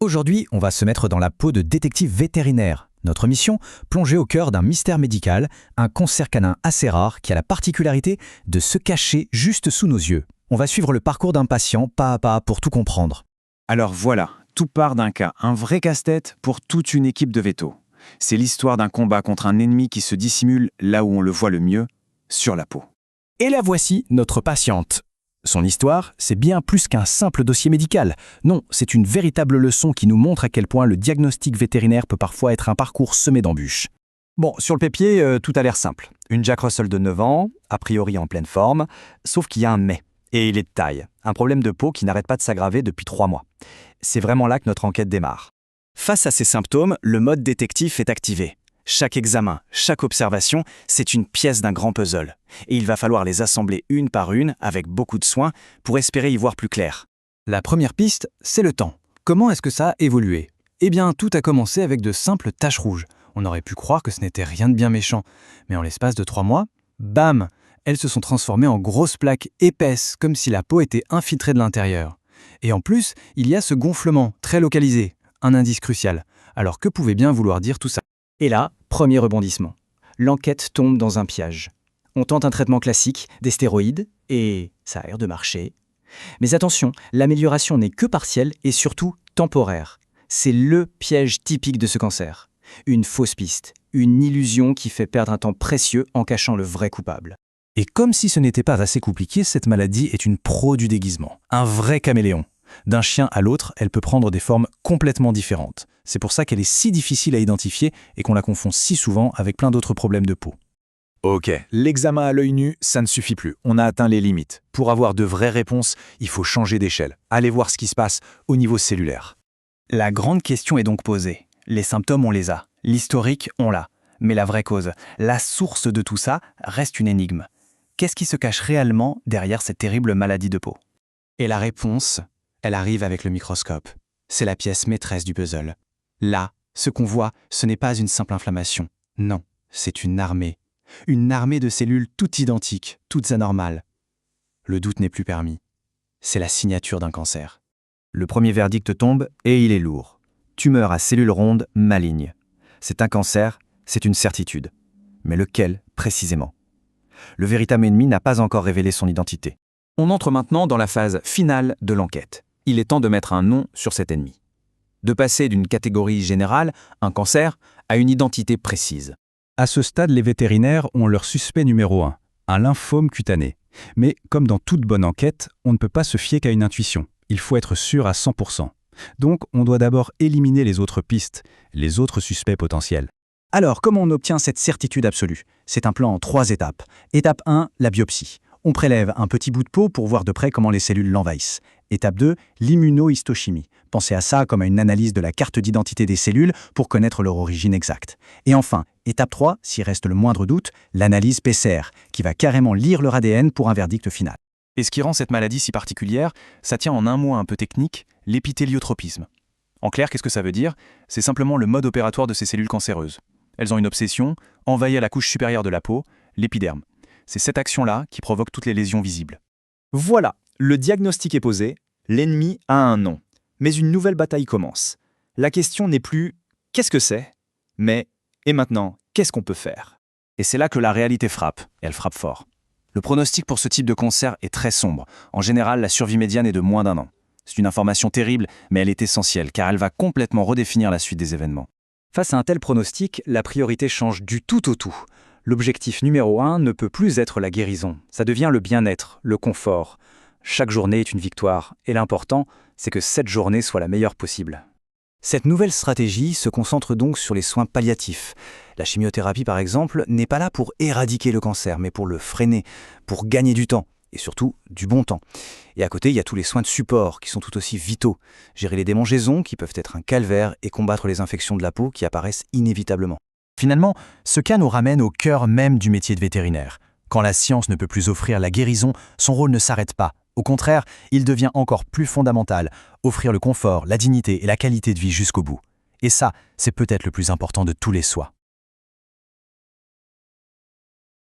Aujourd'hui, on va se mettre dans la peau de détective vétérinaire. Notre mission, plonger au cœur d'un mystère médical, un cancer canin assez rare qui a la particularité de se cacher juste sous nos yeux. On va suivre le parcours d'un patient pas à pas pour tout comprendre. Alors voilà, tout part d'un cas, un vrai casse-tête pour toute une équipe de vétos. C'est l'histoire d'un combat contre un ennemi qui se dissimule là où on le voit le mieux, sur la peau. Et la voici, notre patiente. Son histoire, c'est bien plus qu'un simple dossier médical. Non, c'est une véritable leçon qui nous montre à quel point le diagnostic vétérinaire peut parfois être un parcours semé d'embûches. Bon, sur le papier, tout a l'air simple. Une Jack Russell de 9 ans, a priori en pleine forme, sauf qu'il y a un mais. Et il est de taille. Un problème de peau qui n'arrête pas de s'aggraver depuis 3 mois. C'est vraiment là que notre enquête démarre. Face à ces symptômes, le mode détective est activé. Chaque examen, chaque observation, c'est une pièce d'un grand puzzle. Et il va falloir les assembler une par une, avec beaucoup de soin, pour espérer y voir plus clair. La première piste, c'est le temps. Comment est-ce que ça a évolué? Eh bien, tout a commencé avec de simples taches rouges. On aurait pu croire que ce n'était rien de bien méchant. Mais en l'espace de 3 mois, bam! Elles se sont transformées en grosses plaques épaisses, comme si la peau était infiltrée de l'intérieur. Et en plus, il y a ce gonflement, très localisé, un indice crucial. Alors que pouvait bien vouloir dire tout ça? Et là, premier rebondissement. L'enquête tombe dans un piège. On tente un traitement classique, des stéroïdes, et ça a l'air de marcher. Mais attention, l'amélioration n'est que partielle et surtout temporaire. C'est le piège typique de ce cancer. Une fausse piste, une illusion qui fait perdre un temps précieux en cachant le vrai coupable. Et comme si ce n'était pas assez compliqué, cette maladie est une pro du déguisement. Un vrai caméléon. D'un chien à l'autre, elle peut prendre des formes complètement différentes. C'est pour ça qu'elle est si difficile à identifier et qu'on la confond si souvent avec plein d'autres problèmes de peau. Ok, l'examen à l'œil nu, ça ne suffit plus. On a atteint les limites. Pour avoir de vraies réponses, il faut changer d'échelle. Aller voir ce qui se passe au niveau cellulaire. La grande question est donc posée. Les symptômes, on les a. L'historique, on l'a. Mais la vraie cause, la source de tout ça, reste une énigme. Qu'est-ce qui se cache réellement derrière cette terrible maladie de peau? Et la réponse, elle arrive avec le microscope. C'est la pièce maîtresse du puzzle. Là, ce qu'on voit, ce n'est pas une simple inflammation. Non, c'est une armée. Une armée de cellules toutes identiques, toutes anormales. Le doute n'est plus permis. C'est la signature d'un cancer. Le premier verdict tombe et il est lourd. Tumeur à cellules rondes malignes. C'est un cancer, c'est une certitude. Mais lequel, précisément? Le véritable ennemi n'a pas encore révélé son identité. On entre maintenant dans la phase finale de l'enquête. Il est temps de mettre un nom sur cet ennemi. De passer d'une catégorie générale, un cancer, à une identité précise. À ce stade, les vétérinaires ont leur suspect numéro 1, un lymphome cutané. Mais comme dans toute bonne enquête, on ne peut pas se fier qu'à une intuition. Il faut être sûr à 100%. Donc, on doit d'abord éliminer les autres pistes, les autres suspects potentiels. Alors, comment on obtient cette certitude absolue? C'est un plan en 3 étapes. Étape 1, la biopsie. On prélève un petit bout de peau pour voir de près comment les cellules l'envahissent. Étape 2, l'immunohistochimie. Pensez à ça comme à une analyse de la carte d'identité des cellules pour connaître leur origine exacte. Et enfin, étape 3, s'il reste le moindre doute, l'analyse PCR, qui va carrément lire leur ADN pour un verdict final. Et ce qui rend cette maladie si particulière, ça tient en un mot un peu technique, l'épithéliotropisme. En clair, qu'est-ce que ça veut dire? C'est simplement le mode opératoire de ces cellules cancéreuses. Elles ont une obsession, envahir la couche supérieure de la peau, l'épiderme. C'est cette action-là qui provoque toutes les lésions visibles. Voilà, le diagnostic est posé, l'ennemi a un nom. Mais une nouvelle bataille commence. La question n'est plus « qu'est-ce que c'est ?», mais « et maintenant, qu'est-ce qu'on peut faire ?» Et c'est là que la réalité frappe, et elle frappe fort. Le pronostic pour ce type de cancer est très sombre. En général, la survie médiane est de moins d'1 an. C'est une information terrible, mais elle est essentielle, car elle va complètement redéfinir la suite des événements. Face à un tel pronostic, la priorité change du tout au tout. L'objectif numéro 1 ne peut plus être la guérison. Ça devient le bien-être, le confort. Chaque journée est une victoire, et l'important, c'est que cette journée soit la meilleure possible. Cette nouvelle stratégie se concentre donc sur les soins palliatifs. La chimiothérapie, par exemple, n'est pas là pour éradiquer le cancer, mais pour le freiner, pour gagner du temps, et surtout du bon temps. Et à côté, il y a tous les soins de support, qui sont tout aussi vitaux. Gérer les démangeaisons, qui peuvent être un calvaire, et combattre les infections de la peau, qui apparaissent inévitablement. Finalement, ce cas nous ramène au cœur même du métier de vétérinaire. Quand la science ne peut plus offrir la guérison, son rôle ne s'arrête pas. Au contraire, il devient encore plus fondamental, offrir le confort, la dignité et la qualité de vie jusqu'au bout. Et ça, c'est peut-être le plus important de tous les soins.